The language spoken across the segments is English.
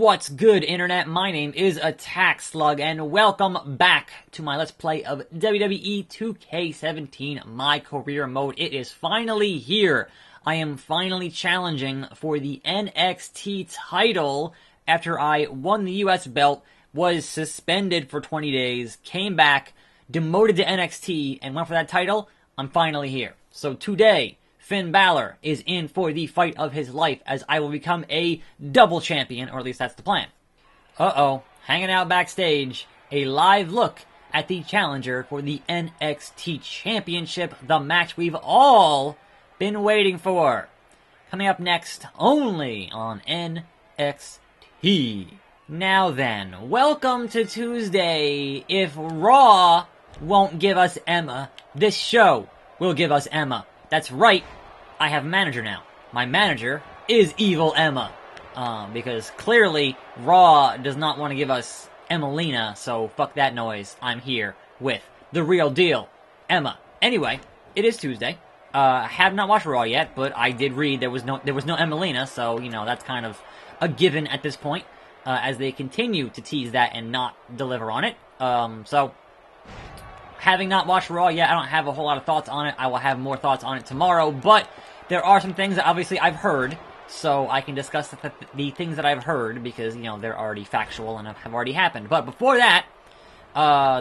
What's good, Internet? My name is attackslug, and welcome back to my Let's Play of WWE 2K17, my career mode. It is finally here. I am finally challenging for the NXT title after I won the US belt, was suspended for 20 days, came back, demoted to NXT, and went for that title. I'm finally here. So today, Finn Balor is in for the fight of his life as I will become a double champion, or at least that's the plan. Uh-oh, hanging out backstage, a live look at the challenger for the NXT Championship, the match we've all been waiting for. Coming up next, only on NXT. Now then, welcome to Tuesday. If Raw won't give us Emma, this show will give us Emma. That's right, I have a manager now. My manager is Evil Emma. Because clearly, Raw does not want to give us Emmalina, so fuck that noise. I'm here with the real deal, Emma. Anyway, it is Tuesday. I have not watched Raw yet, but I did read there was no Emmalina, so, you know, that's kind of a given at this point, as they continue to tease that and not deliver on it. So, having not watched Raw yet, I don't have a whole lot of thoughts on it. I will have more thoughts on it tomorrow, but there are some things that obviously I've heard, so I can discuss the things that I've heard, because, you know, they're already factual and have already happened. But before that,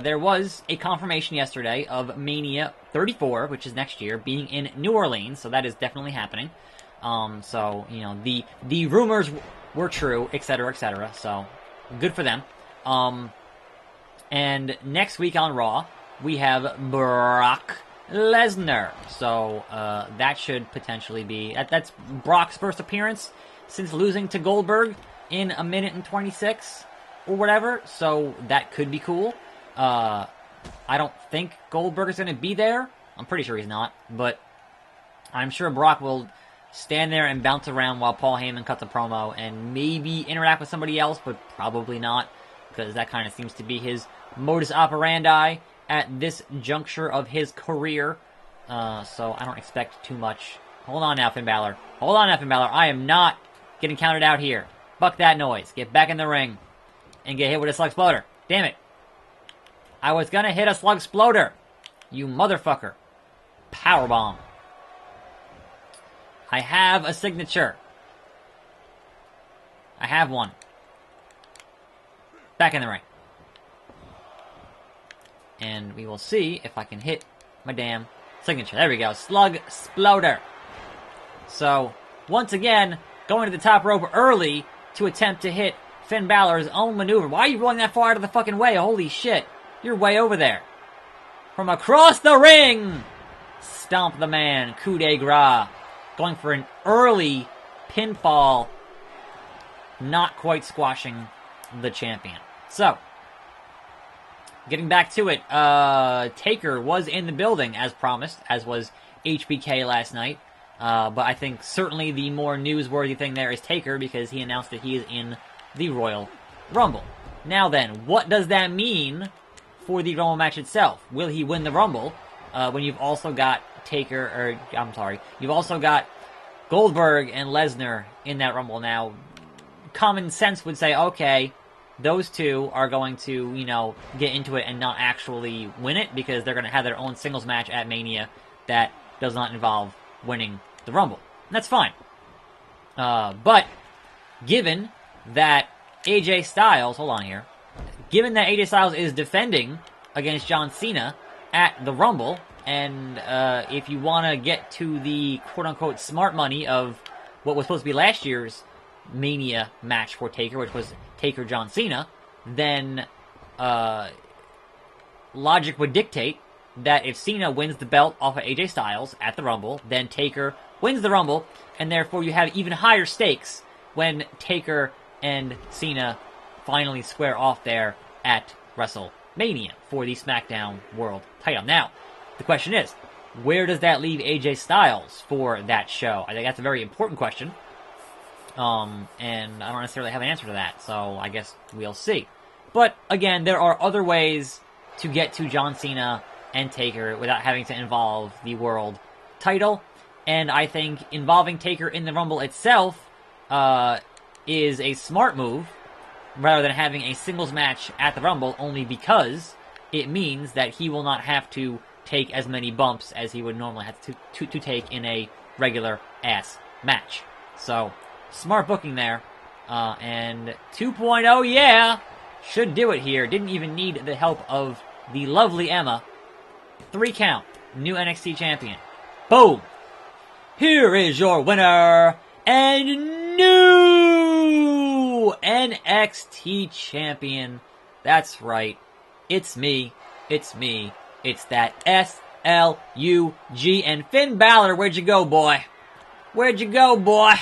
there was a confirmation yesterday of Mania 34, which is next year, being in New Orleans, so that is definitely happening. So, you know, the rumors were true, etc., so good for them. And next week on Raw, we have Brock Lesnar. So, that should potentially be... That's Brock's first appearance since losing to Goldberg in 1:26 or whatever. So, that could be cool. I don't think Goldberg is going to be there. I'm pretty sure he's not. But I'm sure Brock will stand there and bounce around while Paul Heyman cuts a promo and maybe interact with somebody else, but probably not, because that kind of seems to be his modus operandi at this juncture of his career. So I don't expect too much. Hold on now, Finn Balor. Hold on now, Finn Balor. I am not getting counted out here. Fuck that noise. Get back in the ring and get hit with a slug exploder. Damn it. I was gonna hit a slug exploder. You motherfucker. Powerbomb. I have a signature. I have one. Back in the ring. And we will see if I can hit my damn signature. There we go. Slug Exploder. So, once again, going to the top rope early to attempt to hit Finn Balor's own maneuver. Why are you rolling that far out of the fucking way? Holy shit. You're way over there. From across the ring! Stomp the man. Coup de grace. Going for an early pinfall. Not quite squashing the champion. So, getting back to it, Taker was in the building as promised, as was HBK last night. But I think certainly the more newsworthy thing there is Taker, because he announced that he is in the Royal Rumble. Now then, what does that mean for the Rumble match itself? Will he win the Rumble when you've also got you've also got Goldberg and Lesnar in that Rumble? Now, common sense would say, okay, those two are going to, you know, get into it and not actually win it, because they're going to have their own singles match at Mania that does not involve winning the Rumble. And that's fine. But, given that AJ Styles, given that AJ Styles is defending against John Cena at the Rumble, and if you want to get to the quote-unquote smart money of what was supposed to be last year's Mania match for Taker, which was Taker John Cena, then logic would dictate that if Cena wins the belt off of AJ Styles at the Rumble, then Taker wins the Rumble, and therefore you have even higher stakes when Taker and Cena finally square off there at WrestleMania for the SmackDown World title. Now, the question is, where does that leave AJ Styles for that show? I think that's a very important question. And I don't necessarily have an answer to that, so I guess we'll see. But, again, there are other ways to get to John Cena and Taker without having to involve the world title, and I think involving Taker in the Rumble itself is a smart move, rather than having a singles match at the Rumble, only because it means that he will not have to take as many bumps as he would normally have to take in a regular-ass match. So, smart booking there. And 2.0, yeah, should do it here. Didn't even need the help of the lovely Emma. 3 count, new NXT champion. Boom! Here is your winner, and new NXT champion. That's right. It's me. It's me. It's that S-L-U-G. And Finn Balor, where'd you go, boy? Where'd you go, boy?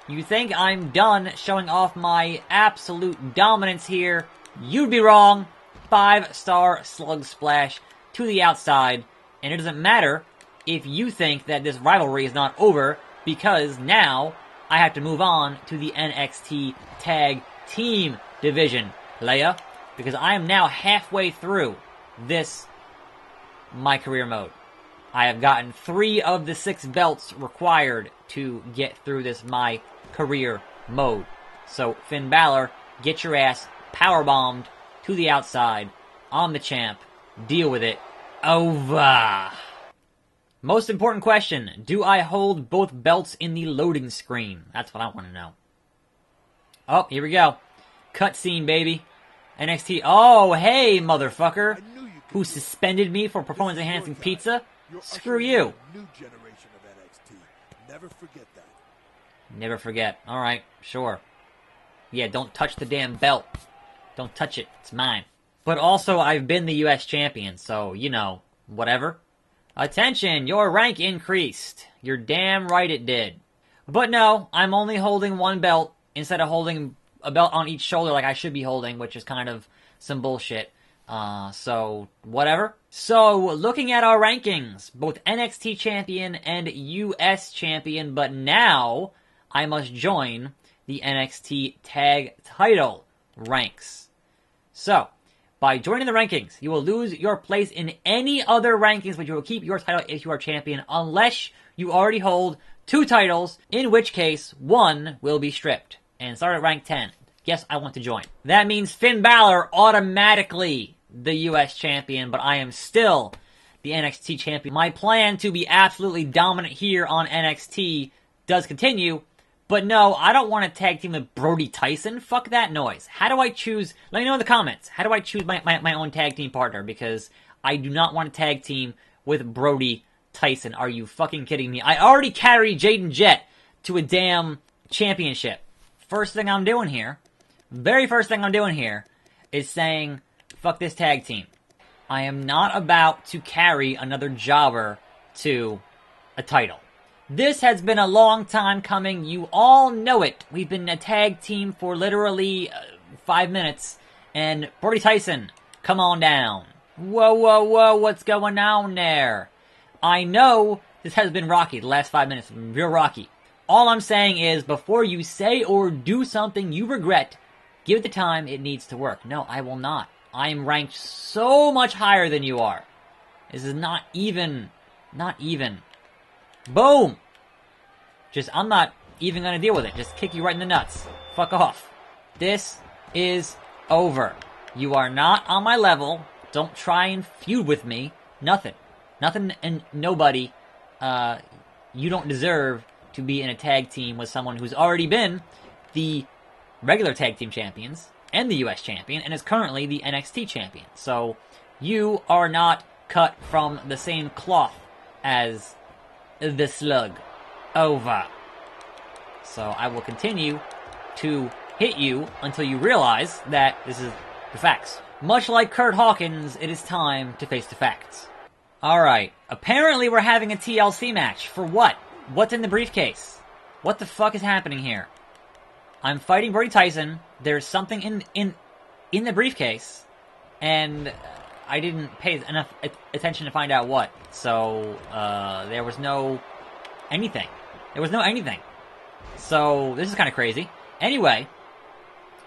You think I'm done showing off my absolute dominance here? You'd be wrong. 5-star slug splash to the outside. And it doesn't matter if you think that this rivalry is not over, because now I have to move on to the NXT Tag Team Division, Leia, because I am now halfway through this, my career mode. I have gotten 3 of the 6 belts required to get through this, my career mode. So, Finn Balor, get your ass powerbombed to the outside. I'm the champ. Deal with it. Over. Most important question, do I hold both belts in the loading screen? That's what I want to know. Oh, here we go. Cutscene, baby. NXT. Oh, hey, motherfucker. Who suspended me for performance-enhancing pizza? Screw you. New generation of NXT. Never forget that. Never forget. Alright, sure. Yeah, don't touch the damn belt. Don't touch it. It's mine. But also, I've been the US champion, so, you know, whatever. Attention, your rank increased. You're damn right it did. But no, I'm only holding 1 belt instead of holding a belt on each shoulder like I should be holding, which is kind of some bullshit. So, whatever. So, looking at our rankings, both NXT champion and US champion, but now I must join the NXT tag title ranks. So, by joining the rankings, you will lose your place in any other rankings, but you will keep your title if you are champion, unless you already hold 2 titles, in which case 1 will be stripped. And start at rank 10. Yes, I want to join. That means Finn Balor automatically the US champion, but I am still the NXT champion. My plan to be absolutely dominant here on NXT does continue, but no, I don't want to tag team with Brody Tyson. Fuck that noise. How do I choose? Let me know in the comments. How do I choose my own tag team partner? Because I do not want to tag team with Brody Tyson. Are you fucking kidding me? I already carried Jaden Jett to a damn championship. First thing I'm doing here, very first thing I'm doing here, is saying, fuck this tag team. I am not about to carry another jobber to a title. This has been a long time coming. You all know it. We've been a tag team for literally 5 minutes. And Brody Tyson, come on down. Whoa, whoa, whoa, what's going on there? I know this has been rocky. The last 5 minutes have been real rocky. All I'm saying is, before you say or do something you regret, give it the time it needs to work. No, I will not. I am ranked so much higher than you are. This is not even. Not even. Boom! I'm not even gonna deal with it. Just kick you right in the nuts. Fuck off. This is over. You are not on my level. Don't try and feud with me. Nothing. Nothing and nobody. You don't deserve to be in a tag team with someone who's already been the regular tag team champions and the US champion and is currently the NXT champion. So, you are not cut from the same cloth as the Slug. Over. So I will continue to hit you until you realize that this is the facts. Much like Kurt Hawkins, it is time to face the facts. Alright, apparently we're having a TLC match. For what? What's in the briefcase? What the fuck is happening here? I'm fighting Brody Tyson. There's something in the briefcase, and I didn't pay enough attention to find out what. So, there was no anything. There was no anything. So, this is kind of crazy. Anyway,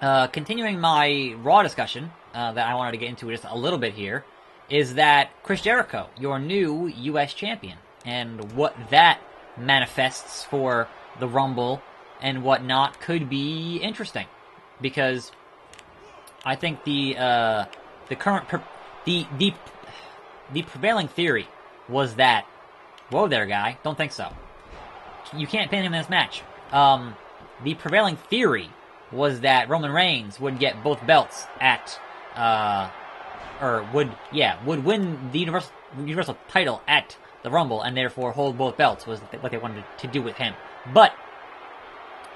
continuing my Raw discussion that I wanted to get into just a little bit here, is that Chris Jericho, your new US champion, and what that manifests for the Rumble and whatnot could be interesting. because I think the prevailing theory was that, whoa there, guy, don't think so. You can't pin him in this match. The prevailing theory was that Roman Reigns would get both belts at, would win the Universal title at the Rumble, and therefore hold both belts, was what they wanted to do with him. But,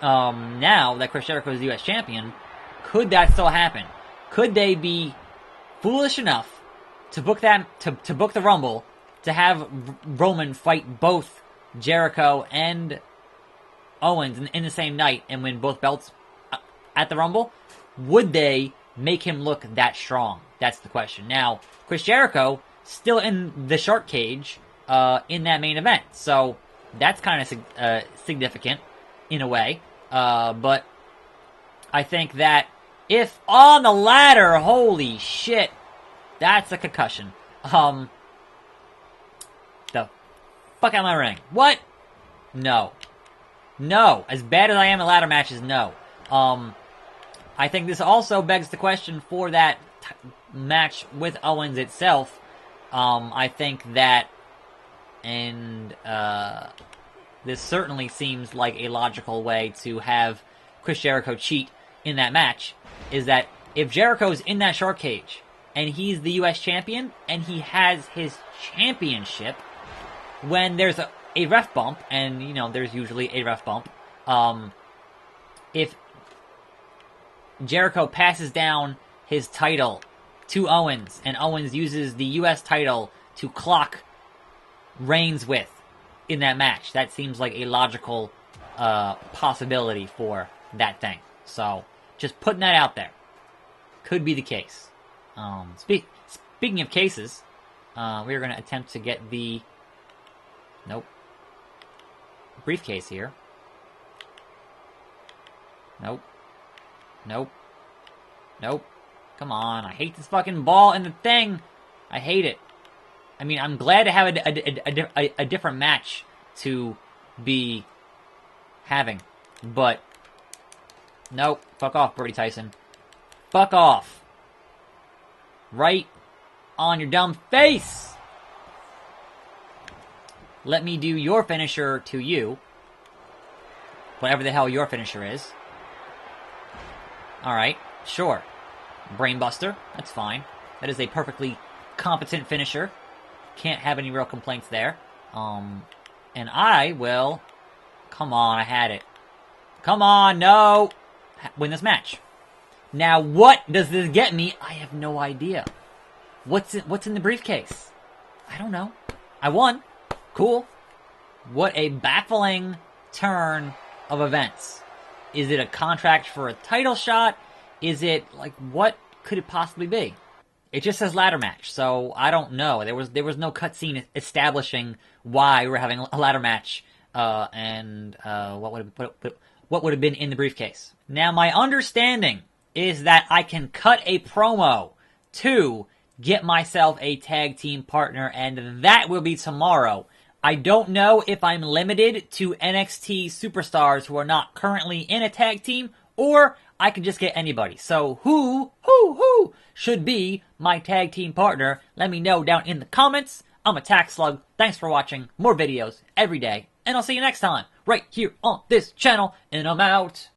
now that Chris Jericho is the U.S. champion, could that still happen? Could they be foolish enough to book to book the Rumble, to have Roman fight both Jericho and Owens in the same night and win both belts at the Rumble? Would they make him look that strong? That's the question. Now, Chris Jericho still in the shark cage in that main event, so that's kind of significant in a way. But I think that if on the ladder, holy shit, that's a concussion. The fuck out of my ring. What? No. No. As bad as I am at ladder matches, no. I think this also begs the question for that match with Owens itself. I think that, and this certainly seems like a logical way to have Chris Jericho cheat in that match, is that if Jericho's in that shark cage, and he's the U.S. champion, and he has his championship, when there's a ref bump, and, you know, there's usually a ref bump, if Jericho passes down his title to Owens, and Owens uses the U.S. title to clock Reigns with in that match, that seems like a logical possibility for that thing. So, just putting that out there. Could be the case. Speaking of cases, we're going to attempt to get the briefcase here. Nope. Come on, I hate this fucking ball and the thing. I hate it. I mean, I'm glad to have a different match to be having, but nope. Fuck off, Brody Tyson. Fuck off. Right on your dumb face. Let me do your finisher to you. Whatever the hell your finisher is. Alright, sure. Brainbuster, that's fine. That is a perfectly competent finisher. Can't have any real complaints there. And I will... Come on, I had it. Come on, no! Win this match. Now, what does this get me? I have no idea. What's in the briefcase? I don't know. I won. Cool. What a baffling turn of events. Is it a contract for a title shot? Is it, like, what could it possibly be? It just says ladder match, so I don't know. There was no cutscene establishing why we're having a ladder match, and what would have been in the briefcase. Now, my understanding is that I can cut a promo to get myself a tag team partner, and that will be tomorrow. I don't know if I'm limited to NXT superstars who are not currently in a tag team, or I can just get anybody. So who should be my tag team partner? Let me know down in the comments. I'm attackslug. Thanks for watching. More videos every day, and I'll see you next time right here on this channel, and I'm out.